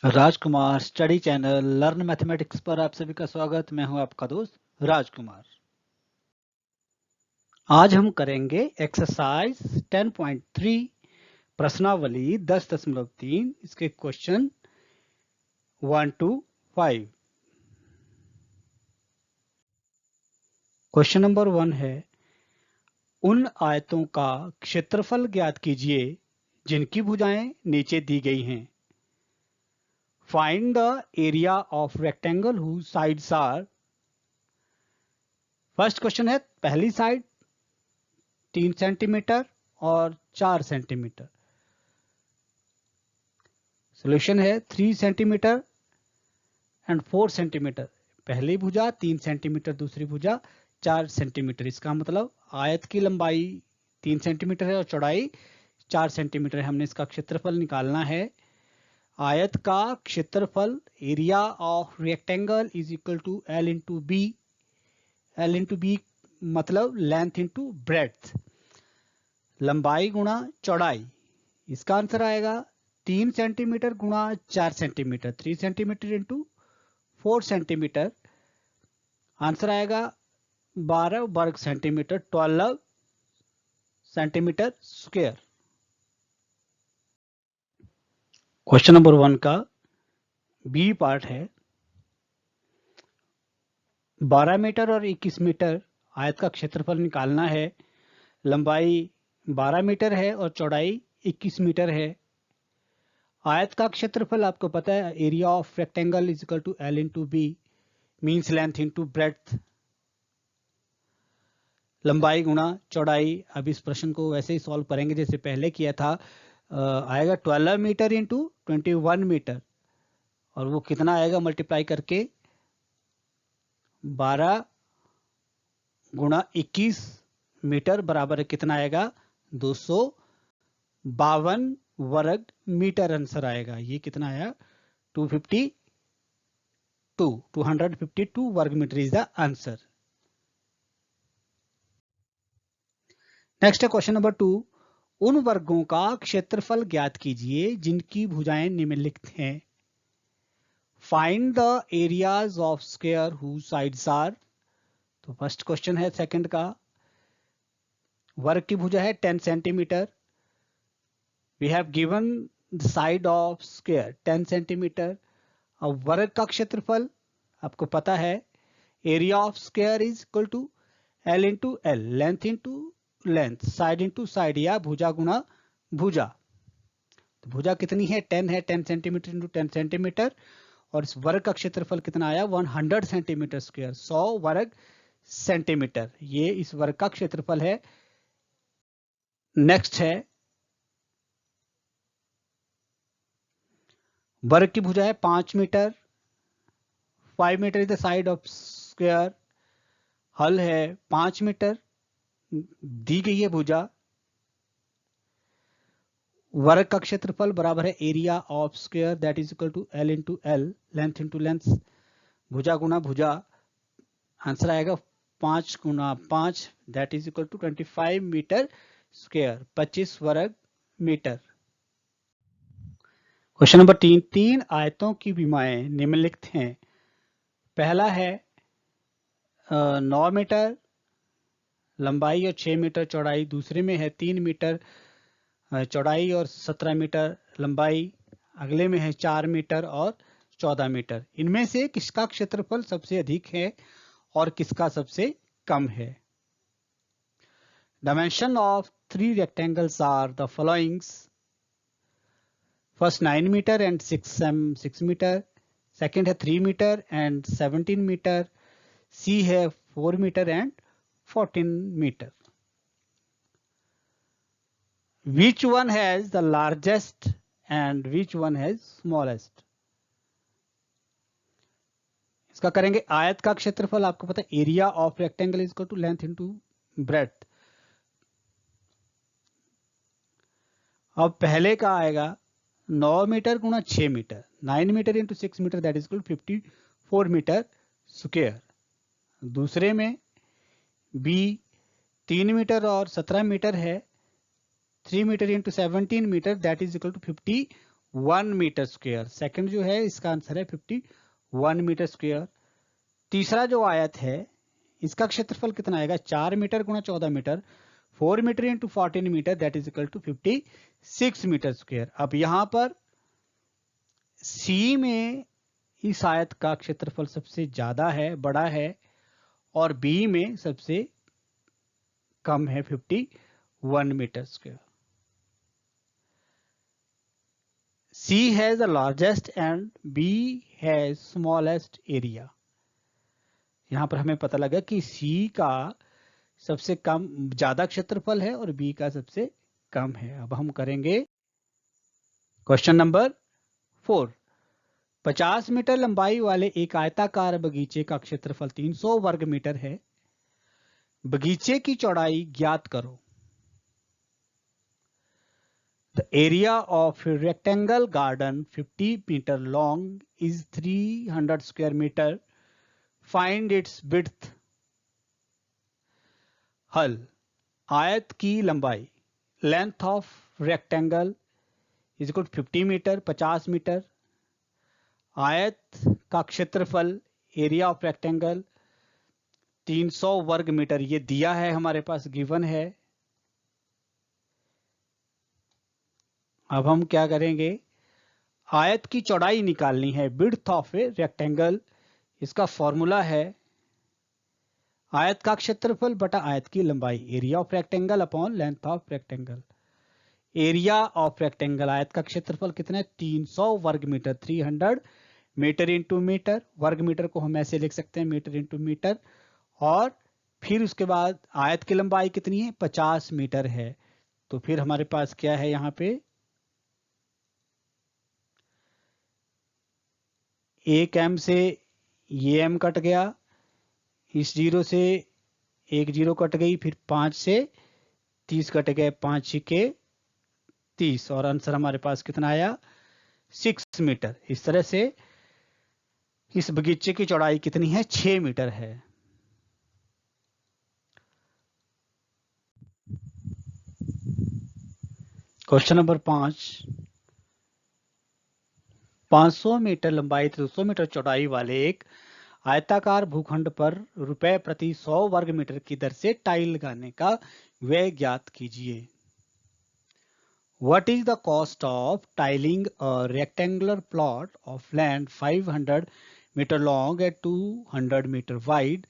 राजकुमार study channel learn mathematics पर आप सभी का स्वागत। मैं हूं आपका दोस्त राजकुमार। आज हम करेंगे एक्सरसाइज 10.3 प्रश्नावली 10.3 इसके क्वेश्चन 1 to 5। क्वेश्चन नंबर 1 है, उन आयतों का क्षेत्रफल ज्ञात कीजिए जिनकी भुजाएं नीचे दी गई हैं। Find the area of rectangle whose sides are. First question है, पहली साइड 3 सेंटीमीटर और 4 सेंटीमीटर। सोल्यूशन है 3 सेंटीमीटर एंड 4 सेंटीमीटर। पहली भुजा 3 सेंटीमीटर, दूसरी भुजा 4 सेंटीमीटर। इसका मतलब आयत की लंबाई 3 सेंटीमीटर है और चौड़ाई 4 सेंटीमीटर है। हमने इसका क्षेत्रफल निकालना है। आयत का क्षेत्रफल area of rectangle is equal to L into B. L into B मतलब लेंथ इंटू ब्रेड्थ, लंबाई गुणा चौड़ाई। इसका आंसर आएगा 3 सेंटीमीटर गुणा 4 centimetre, 3 centimetre into 4 centimetre. Answer आएगा 12 वर्ग centimetre, 12 centimetre square. Question number 1 का बी पार्ट है, 12 मीटर और 21 मीटर आयत का क्षेत्रफल निकालना है। लंबाई 12 मीटर है और चौड़ाई 21 मीटर है। आयत का क्षेत्रफल आपको पता है, area of rectangle is equal to L into B means length into breadth, लंबाई गुणा चौड़ाई। अब इस प्रश्न को वैसे ही सॉल्व करेंगे जैसे पहले किया था। आएगा 12 मीटर इंटू 21 मीटर, और वो कितना आएगा मल्टीप्लाई करके 12 गुणा 21 मीटर बराबर कितना आएगा 252 वर्ग मीटर। आंसर आएगा ये कितना आया 252 वर्ग metre is the answer. Next है क्वेश्चन नंबर 2, उन वर्गों का क्षेत्रफल ज्ञात कीजिए जिनकी भुजाएं निम्नलिखित हैं। Find the areas of square whose sides are. तो फर्स्ट क्वेश्चन है सेकंड का, वर्ग की भुजा है 10 centimetre. We have given the side of square 10 centimetre. अब वर्ग का क्षेत्रफल आपको पता है, area of square is equal to L into L, length into length, side into side या भुजा गुणा भुजा। तो भुजा कितनी है 10 है, 10 सेंटीमीटर इंटू 10 सेंटीमीटर, और इस वर्ग का क्षेत्रफल कितना आया 100 सेंटीमीटर स्क्वायर, 100 वर्ग सेंटीमीटर। ये इस वर्ग का क्षेत्रफल है। नेक्स्ट है, वर्ग की भुजा है 5 metre, 5 metre is the side of square. हल है 5 मीटर, दी गई है भुजा। वर्ग का क्षेत्रफल बराबर है area of square that is equal to L into L, length into length, भुजा गुना भुजा। आंसर आएगा 5 गुना 5 that is equal to 25 metre square, 25 वर्ग मीटर। क्वेश्चन नंबर 3, 3 आयतों की विमाएं निम्नलिखित हैं। पहला है 9 मीटर लंबाई और 6 मीटर चौड़ाई, दूसरे में है 3 मीटर चौड़ाई और 17 मीटर लंबाई, अगले में है 4 मीटर और 14 मीटर। इनमें से किसका क्षेत्रफल सबसे अधिक है और किसका सबसे कम है? Dimension of 3 rectangles are the following. First 9 meter and 6 meter, second है 3 meter and 17 meter, C है 4 meter and 14 meter. Which one has the largest and which one has smallest? इसका करेंगे आयत का क्षेत्रफल, आपको पता है area of rectangle is equal to length into breadth. अब पहले का आएगा 9 मीटर गुणा 6 metre, 9 metre into 6 metre that is equal 54 metre square. दूसरे में बी 3 मीटर और 17 मीटर है, 3 metre into 17 metre that is equal to 1 metre square. Second जो है इसका आंसर है 51 मीटर स्क्वायर। तीसरा जो आयत है इसका क्षेत्रफल कितना आएगा, 4 मीटर गुणा 14 metre, 4 metre into 14 metre, that is equal to 56 metre square. अब यहां पर सी में इस आयत का क्षेत्रफल सबसे ज्यादा है, बड़ा है, और बी में सबसे कम है 51 metre square. C has the largest and B has smallest area। यहां पर हमें पता लगा कि C का सबसे कम ज्यादा क्षेत्रफल है और B का सबसे कम है। अब हम करेंगे क्वेश्चन नंबर 4। 50 मीटर लंबाई वाले एक आयताकार बगीचे का क्षेत्रफल 300 वर्ग मीटर है। बगीचे की चौड़ाई ज्ञात करो। The area of a rectangle garden 50 meter long is 300 square meter. Find its width। हल, आयत की लंबाई, length of rectangle is equal to 50 metre, 50 metre. आयत का क्षेत्रफल, एरिया ऑफ रेक्टेंगल 300 वर्ग मीटर, ये दिया है हमारे पास, गिवन है। अब हम क्या करेंगे, आयत की चौड़ाई निकालनी है, विड्थ ऑफ ए रेक्टेंगल। इसका फॉर्मूला है आयत का क्षेत्रफल बटा आयत की लंबाई, area of rectangle upon length of rectangle. Area of rectangle, आयत का क्षेत्रफल कितना है, 300 वर्ग मीटर, 300 मीटर इंटू मीटर, वर्ग मीटर को हम ऐसे लिख सकते हैं, मीटर इंटू मीटर। और फिर उसके बाद आयत की लंबाई कितनी है, 50 मीटर है। तो फिर हमारे पास क्या है, यहां पे एक एम से ये एम कट गया, इस जीरो से एक जीरो कट गई, फिर 5 से 30 कट गए, 5 छिके 30, और आंसर हमारे पास कितना आया, 6 मीटर। इस तरह से इस बगीचे की चौड़ाई कितनी है, 6 मीटर है। Question number 5। 500 मीटर लंबाई 200 मीटर चौड़ाई वाले एक आयताकार भूखंड पर रुपए प्रति 100 वर्ग मीटर की दर से टाइल लगाने का व्यय ज्ञात कीजिए। What is the cost of tiling a rectangular plot of land 500 meter long and 200 meter wide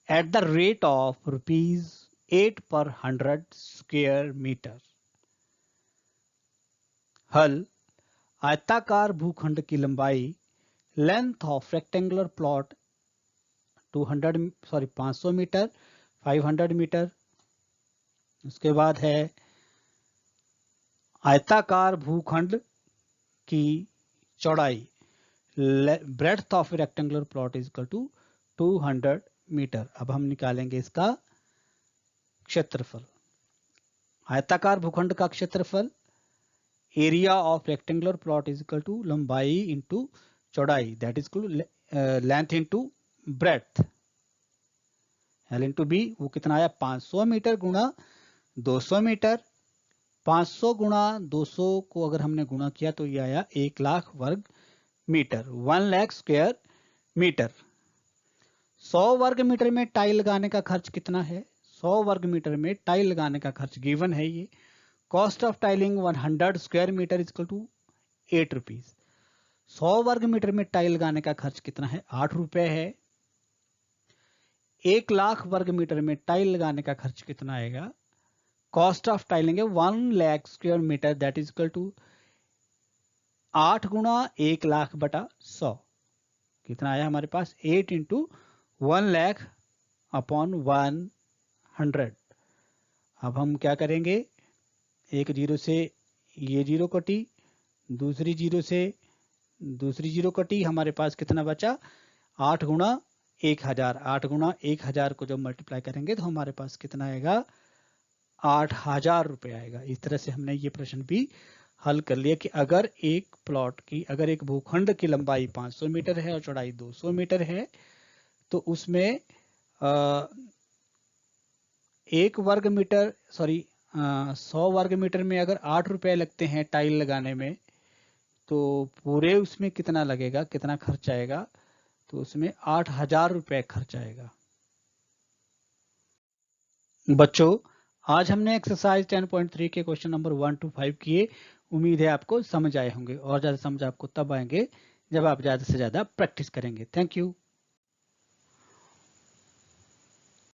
at the rate of rupees 8 per 100 square meter? हल, आयताकार भूखंड की लंबाई, length of rectangular plot 500 metre, 500 metre. उसके बाद है आयताकार भूखंड की चौड़ाई, breadth of rectangular plot is equal to 200 metre. अब हम निकालेंगे इसका क्षेत्रफल। आयताकार भूखंड का क्षेत्रफल, area of rectangular plot is equal to लंबाई इंटू चौड़ाई, that is equal length into breadth, L into B. वो कितना आया, 500 मीटर गुणा 200 मीटर। 500 गुणा 200 को अगर हमने गुणा किया तो ये आया 1 लाख वर्ग मीटर, 1 लाख स्क्वायर मीटर। 100 वर्ग मीटर में टाइल लगाने का खर्च कितना है, 100 वर्ग मीटर में टाइल लगाने का खर्च गिवन है ये। Cost of tiling 100 square metre is equal to 8 rupees. 100 वर्ग मीटर में टाइल लगाने का खर्च कितना है, 8 रुपए है। 1 लाख वर्ग मीटर में टाइल लगाने का खर्च कितना आएगा, कॉस्ट ऑफ टाइलिंग है 1 lakh square metre, that is equal to 8 गुणा 1 लाख बटा 100, कितना आया हमारे पास, 8 इंटू 1 लाख अपॉन 100। अब हम क्या करेंगे, एक जीरो से ये जीरो कटी, दूसरी जीरो से दूसरी जीरो कटी, हमारे पास कितना बचा, 8 गुणा 1000। 8 गुणा 1000 को जब मल्टीप्लाई करेंगे तो हमारे पास कितना आएगा, 8000 रुपए आएगा। इस तरह से हमने ये प्रश्न भी हल कर लिया कि अगर एक प्लॉट की, अगर एक भूखंड की लंबाई 500 मीटर है और चौड़ाई 200 मीटर है, तो उसमें 1 वर्ग मीटर 100 वर्ग मीटर में अगर 8 रुपए लगते हैं टाइल लगाने में, तो पूरे उसमें कितना लगेगा, कितना खर्च आएगा, तो उसमें 8,000 रुपए खर्च आएगा। बच्चों, आज हमने एक्सरसाइज 10.3 के क्वेश्चन नंबर 1 to 5 किए। उम्मीद है आपको समझ आए होंगे, और ज्यादा समझ आपको तब आएंगे जब आप ज्यादा से ज्यादा प्रैक्टिस करेंगे। Thank you.